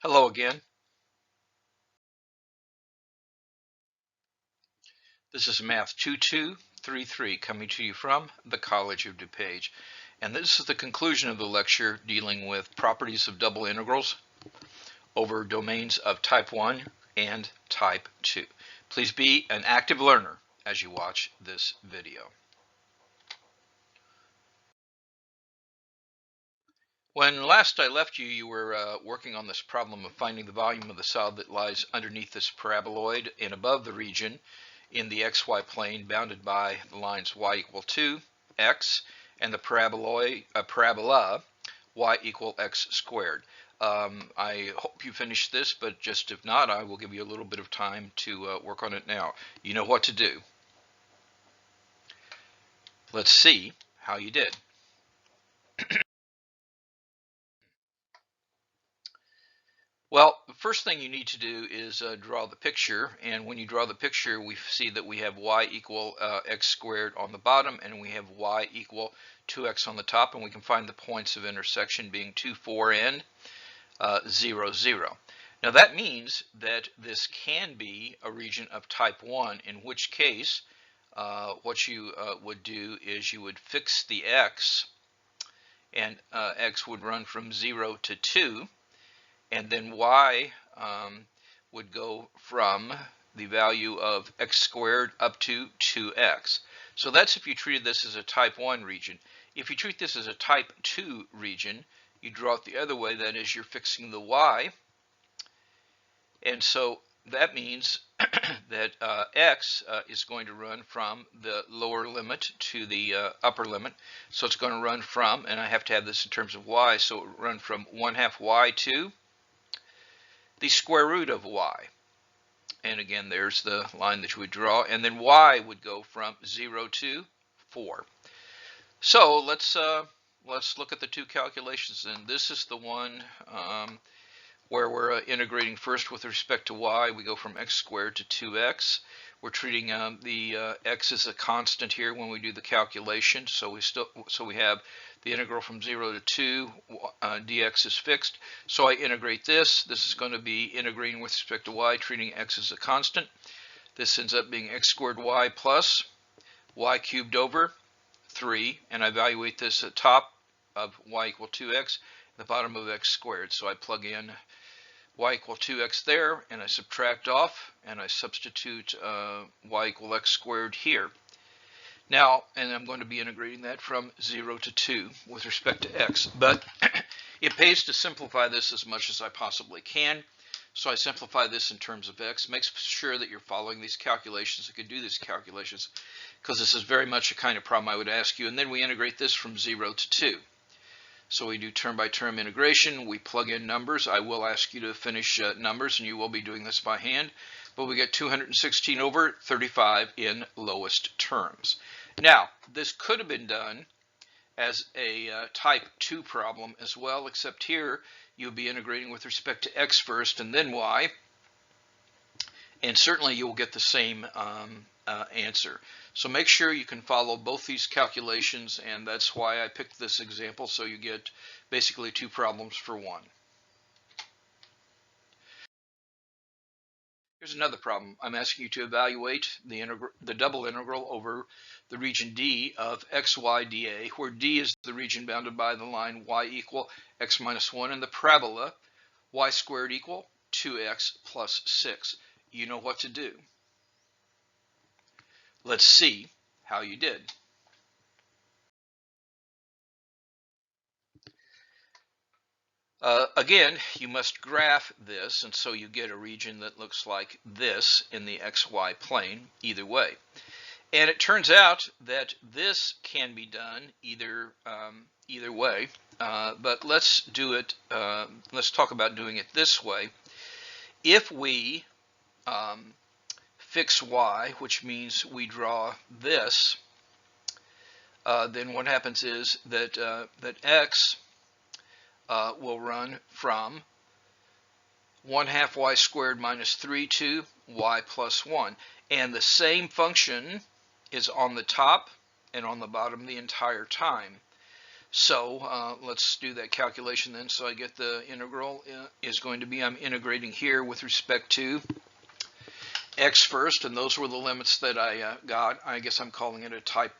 Hello again. This is Math 2233 coming to you from the College of DuPage. And this is the conclusion of the lecture dealing with properties of double integrals over domains of type 1 and type 2. Please be an active learner as you watch this video. When last I left you, you were working on this problem of finding the volume of the solid that lies underneath this paraboloid and above the region in the xy plane bounded by the lines y equal 2, x, and the parabola y equal x squared. I hope you finished this, but just if not, I will give you a little bit of time to work on it now. You know what to do. Let's see how you did. Well, the first thing you need to do is draw the picture, and when you draw the picture, we see that we have y equal x squared on the bottom, and we have y equal 2x on the top, and we can find the points of intersection being 2, 4, and 0, 0. Now that means that this can be a region of type 1, in which case what you would do is you would fix the x, and x would run from 0 to 2, and then y would go from the value of x squared up to 2x. So that's if you treated this as a type 1 region. If you treat this as a type 2 region, you draw it the other way, that is, you're fixing the y. And so that means that x is going to run from the lower limit to the upper limit. So it's going to run from, and I have to have this in terms of y, so it will run from 1/2 y to the square root of y. And again, there's the line that you would draw, and then y would go from 0 to 4. So let's look at the two calculations. And this is the one where we're integrating first with respect to y. We go from x squared to 2x. We're treating the x as a constant here when we do the calculation. So we have the integral from 0 to 2, dx is fixed. So I integrate this. This is going to be integrating with respect to y, treating x as a constant. This ends up being x squared y plus y cubed over 3. And I evaluate this at top of y equal 2x, the bottom of x squared. So I plug in y equal 2x there, and I subtract off, and I substitute y equal x squared here. Now, and I'm going to be integrating that from 0 to 2 with respect to x. But it pays to simplify this as much as I possibly can. So I simplify this in terms of x. Make sure that you're following these calculations. You can do these calculations because this is very much a kind of problem I would ask you. And then we integrate this from 0 to 2. So we do term-by-term integration. We plug in numbers. I will ask you to finish numbers, and you will be doing this by hand. But we get 216 over 35 in lowest terms. Now, this could have been done as a type 2 problem as well, except here you'll be integrating with respect to x first and then y. And certainly you will get the same answer. So make sure you can follow both these calculations, and that's why I picked this example, so you get basically two problems for one. Here's another problem. I'm asking you to evaluate the double integral over the region D of xy dA, where D is the region bounded by the line y equal x minus 1 and the parabola y squared equal 2x plus 6. You know what to do. Let's see how you did. Again, you must graph this, and so you get a region that looks like this in the xy plane either way. And it turns out that this can be done either way, but let's do it. Let's talk about doing it this way. If we fix y, which means we draw this, then what happens is that that x will run from 1/2 y squared minus 3 to y plus 1. And the same function is on the top and on the bottom the entire time. So let's do that calculation then. So I get the integral is going to be, I'm integrating here with respect to x first, and those were the limits that I got. I guess I'm calling it a type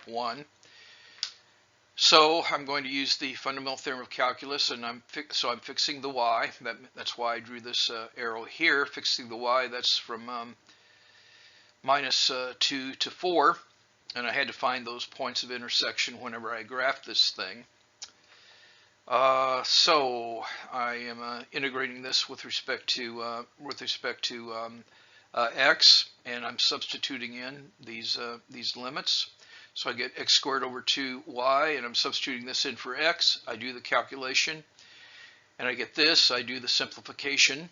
1. So I'm going to use the fundamental theorem of calculus, and I'm fixing the y. That's why I drew this arrow here, fixing the y. That's from minus 2 to 4. And I had to find those points of intersection whenever I graphed this thing. So I am integrating this with respect to x, and I'm substituting in these limits. So I get x squared over 2y, and I'm substituting this in for x. I do the calculation, and I get this. I do the simplification,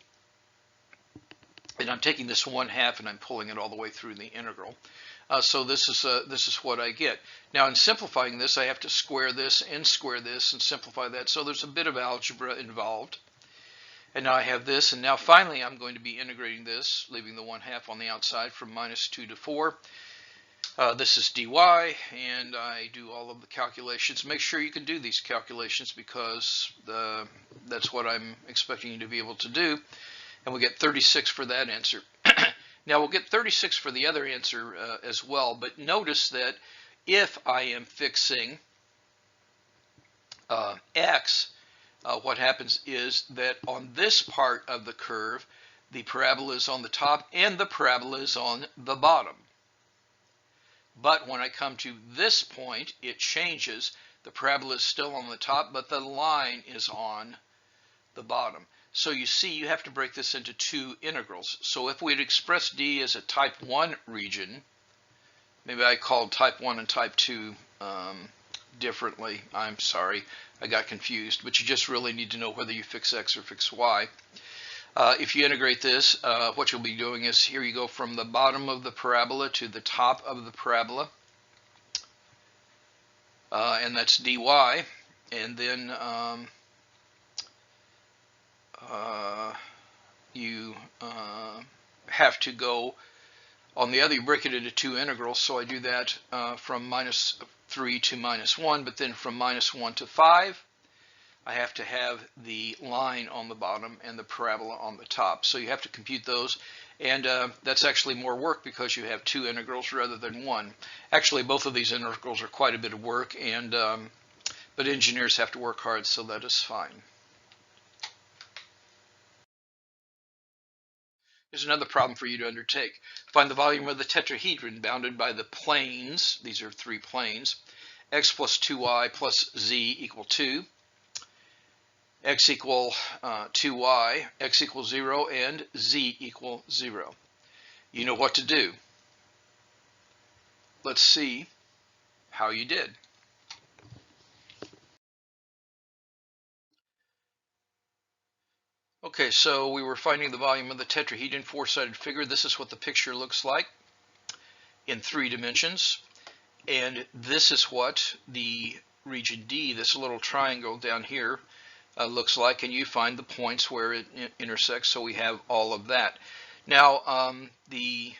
and I'm taking this 1/2 and I'm pulling it all the way through the integral. So this is what I get. Now in simplifying this, I have to square this and simplify that. So there's a bit of algebra involved. And now I have this, and now finally I'm going to be integrating this, leaving the 1/2 on the outside, from minus 2 to 4. This is dy, and I do all of the calculations. Make sure you can do these calculations, because that's what I'm expecting you to be able to do. And we get 36 for that answer. Now we'll get 36 for the other answer as well, but notice that if I am fixing x, what happens is that on this part of the curve, the parabola is on the top and the parabola is on the bottom. But when I come to this point, it changes. The parabola is still on the top, but the line is on the bottom. So you see, you have to break this into two integrals. So if we had expressed D as a type 1 region, maybe I called type 1 and type 2 differently. I'm sorry, I got confused. But you just really need to know whether you fix X or fix Y. If you integrate this, what you'll be doing is, here you go from the bottom of the parabola to the top of the parabola. And that's dy. And then you have to go on the other, you break it into two integrals. So I do that from minus 3 to minus 1, but then from minus 1 to 5, I have to have the line on the bottom and the parabola on the top. So you have to compute those, and that's actually more work because you have two integrals rather than one. Actually, both of these integrals are quite a bit of work, and but engineers have to work hard, so that is fine. Here's another problem for you to undertake. Find the volume of the tetrahedron bounded by the planes. These are three planes. X plus 2y plus z equal 2. X equal 2y, x equals 0, and z equal 0. You know what to do. Let's see how you did. Okay, so we were finding the volume of the tetrahedron, four-sided figure. This is what the picture looks like in 3 dimensions. And this is what the region D, this little triangle down here, looks like. And you find the points where it intersects, so we have all of that. Now, the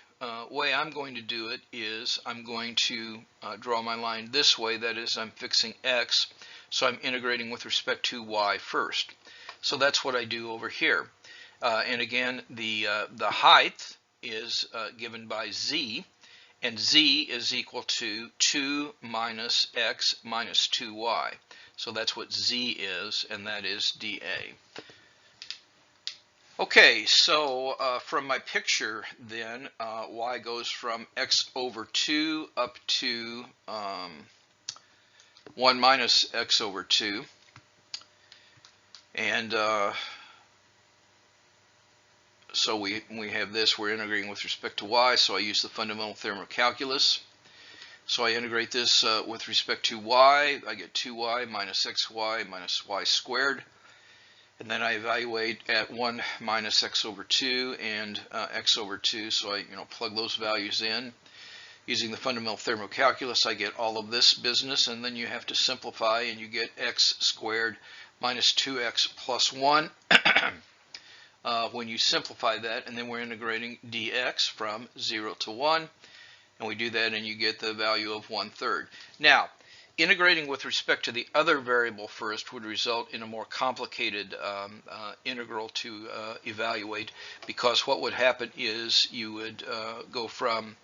way I'm going to do it is I'm going to draw my line this way. That is, I'm fixing X, so I'm integrating with respect to Y first. So that's what I do over here. And again, the height is given by Z, and Z is equal to 2 minus X minus 2Y. So that's what Z is, and that is dA. Okay, so from my picture then, Y goes from X over 2 up to 1 minus X over 2. And so we have this, we're integrating with respect to y, so I use the fundamental theorem of calculus. So I integrate this with respect to y, I get 2y minus xy minus y squared. And then I evaluate at 1 minus x over 2 and x over 2, so I plug those values in. Using the fundamental theorem of calculus, I get all of this business, and then you have to simplify, and you get x squared minus 2x plus 1 when you simplify that, and then we're integrating dx from 0 to 1, and we do that and you get the value of 1/3. Now, integrating with respect to the other variable first would result in a more complicated integral to evaluate, because what would happen is you would go from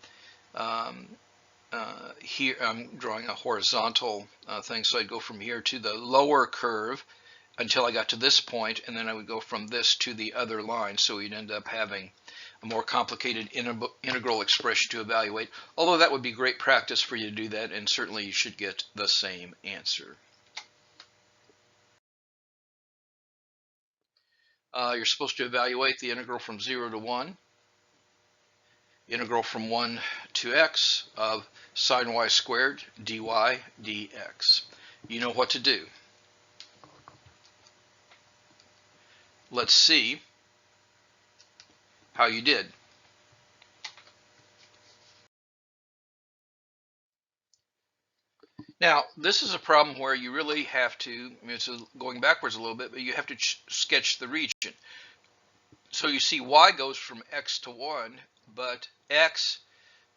here, I'm drawing a horizontal thing, so I'd go from here to the lower curve until I got to this point, and then I would go from this to the other line, so we'd end up having a more complicated integral expression to evaluate, although that would be great practice for you to do that, and certainly you should get the same answer. You're supposed to evaluate the integral from 0 to 1, integral from 1 to x of sine y squared dy dx. You know what to do. Let's see how you did. Now, this is a problem where you really have to, it's going backwards a little bit, but you have to sketch the region. So you see y goes from x to 1, but x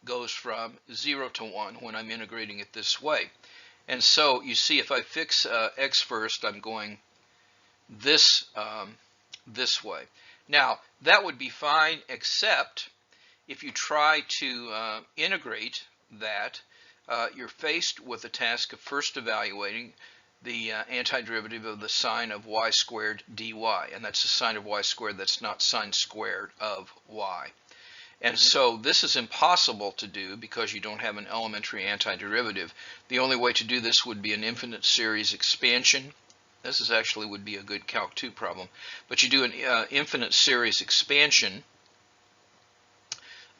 goes from 0 to 1 when I'm integrating it this way. And so you see, if I fix x first, I'm going this way. Now, that would be fine, except if you try to integrate that, you're faced with the task of first evaluating the antiderivative of the sine of y squared dy, and that's the sine of y squared, that's not sine squared of y. And so this is impossible to do because you don't have an elementary antiderivative. The only way to do this would be an infinite series expansion. This is actually would be a good Calc 2 problem, but you do an infinite series expansion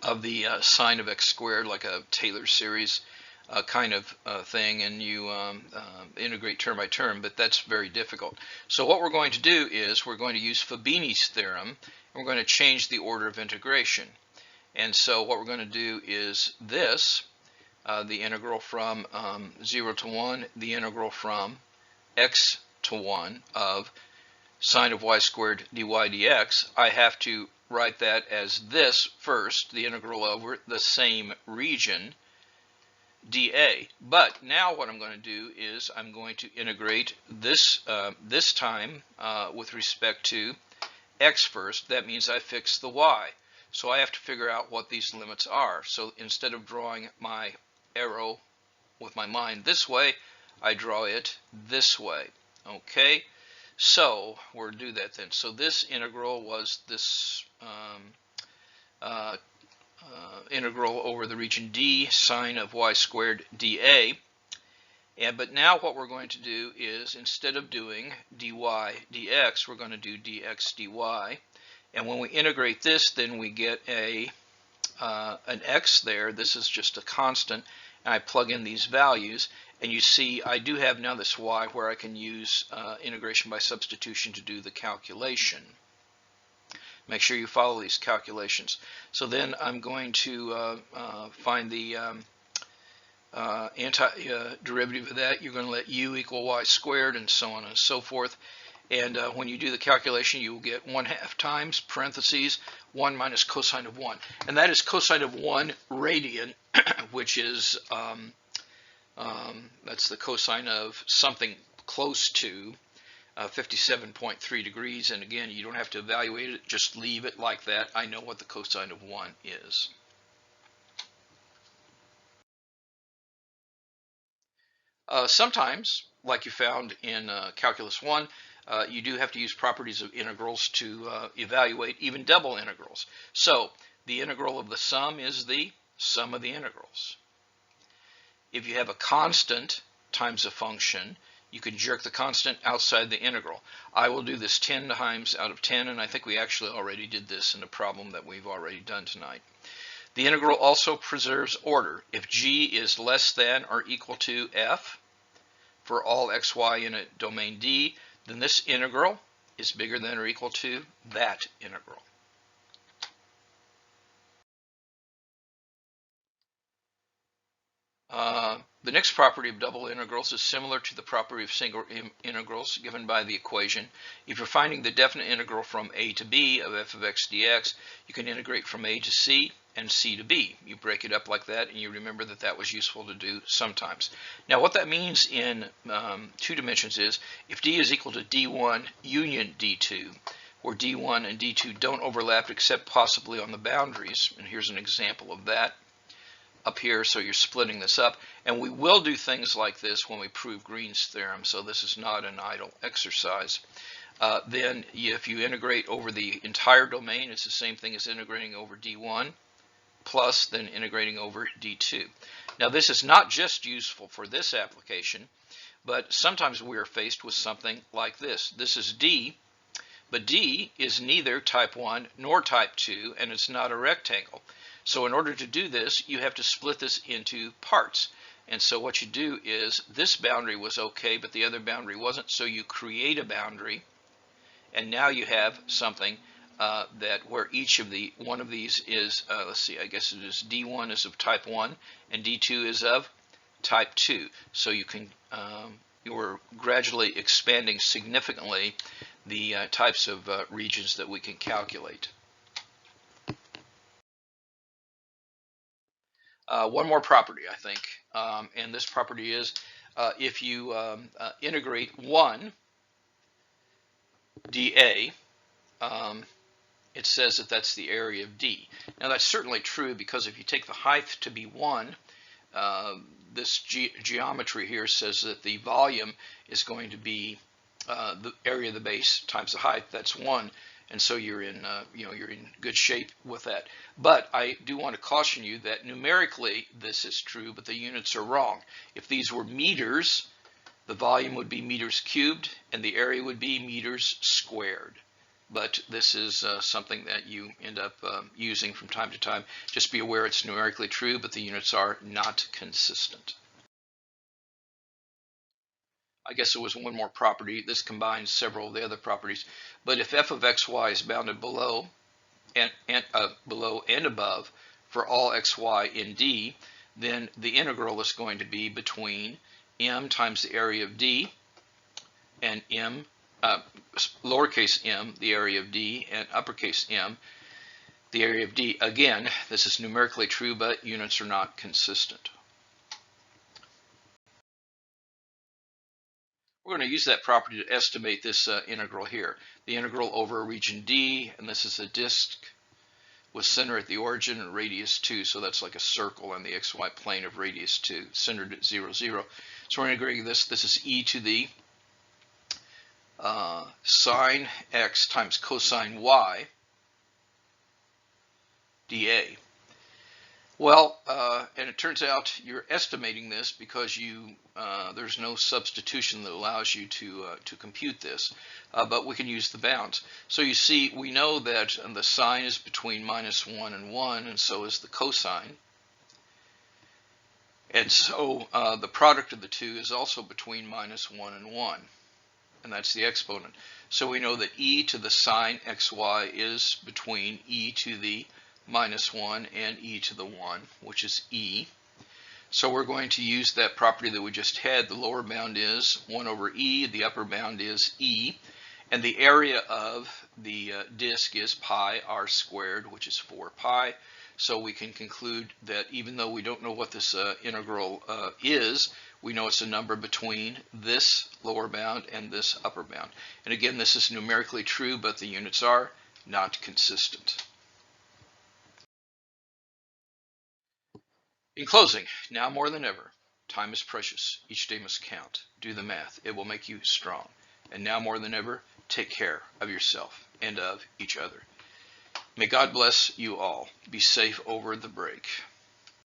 of the sine of x squared, like a Taylor series kind of thing, and you integrate term by term, but that's very difficult. So what we're going to do is we're going to use Fabini's theorem, and we're going to change the order of integration. And so what we're going to do is this, the integral from 0 to 1, the integral from x to 1 of sine of y squared dy dx. I have to write that as this first, the integral over the same region, dA. But now what I'm going to do is I'm going to integrate this this time with respect to x first. That means I fix the y. So I have to figure out what these limits are. So instead of drawing my arrow with my mind this way, I draw it this way. Okay, so we'll do that then. So this integral was this integral over the region D, sine of y squared dA. But now what we're going to do is, instead of doing dy dx, we're going to do dx dy. And when we integrate this, then we get an x there. This is just a constant, and I plug in these values, and you see I do have now this y where I can use integration by substitution to do the calculation. Make sure you follow these calculations. So then I'm going to find the antiderivative of that. You're going to let u equal y squared, and so on and so forth. And when you do the calculation, you will get 1/2 times parentheses 1 minus cosine of 1. And that is cosine of 1 radian, which is, that's the cosine of something close to 57.3 degrees. And again, you don't have to evaluate it, just leave it like that. I know what the cosine of 1 is. Sometimes, like you found in Calculus 1, you do have to use properties of integrals to evaluate even double integrals. So the integral of the sum is the sum of the integrals. If you have a constant times a function, you can jerk the constant outside the integral. I will do this 10 times out of 10, and I think we actually already did this in a problem that we've already done tonight. The integral also preserves order. If g is less than or equal to f for all xy in a domain D, then this integral is bigger than or equal to that integral. The next property of double integrals is similar to the property of single integrals given by the equation. If you're finding the definite integral from a to b of f of x dx, you can integrate from a to c, and C to B. You break it up like that, and you remember that that was useful to do sometimes. Now, what that means in 2 dimensions is if D is equal to D1 union D2, where D1 and D2 don't overlap except possibly on the boundaries, and here's an example of that up here, so you're splitting this up, and we will do things like this when we prove Green's theorem, so this is not an idle exercise. Then if you integrate over the entire domain, it's the same thing as integrating over D1 plus then integrating over D2. Now this is not just useful for this application, but sometimes we are faced with something like this. This is D, but D is neither type 1 nor type 2, and it's not a rectangle. So in order to do this, you have to split this into parts. And so what you do is this boundary was okay, but the other boundary wasn't, so you create a boundary. And now you have something that where each of one of these is, let's see, I guess it is D1 is of type 1 and D2 is of type 2. So you can, you're gradually expanding significantly the types of regions that we can calculate. One more property, I think, and this property is if you integrate 1 dA, it says that that's the area of D. Now that's certainly true, because if you take the height to be 1, this geometry here says that the volume is going to be the area of the base times the height. That's 1, and so you're in you're in good shape with that. But I do want to caution you that numerically this is true, but the units are wrong. If these were meters, the volume would be meters cubed and the area would be meters squared. But this is something that you end up using from time to time. Just be aware it's numerically true, but the units are not consistent. I guess there was one more property. This combines several of the other properties. But if f of xy is bounded below and above for all xy in D, then the integral is going to be between m times the area of D and m, lowercase m, the area of D, and uppercase M, the area of D. Again, this is numerically true, but units are not consistent. We're going to use that property to estimate this integral here. The integral over a region D, and this is a disk with center at the origin and radius 2, so that's like a circle on the xy plane of radius 2, centered at 0, 0. So we're integrating this. This is e to the sine x times cosine y dA. Well, and it turns out you're estimating this because there's no substitution that allows you to compute this, but we can use the bounds. So you see, we know that the sine is between -1 and 1, and so is the cosine. And so the product of the two is also between -1 and 1, and that's the exponent. So we know that e to the sine xy is between e to the -1 and e to the 1, which is e. So we're going to use that property that we just had. The lower bound is 1 over e, the upper bound is e, and the area of the disk is pi r squared, which is 4 pi. So we can conclude that even though we don't know what this integral is, we know it's a number between this lower bound and this upper bound. And again, this is numerically true, but the units are not consistent. In closing, now more than ever, time is precious. Each day must count. Do the math. It will make you strong. And now more than ever, take care of yourself and of each other. May God bless you all. Be safe over the break.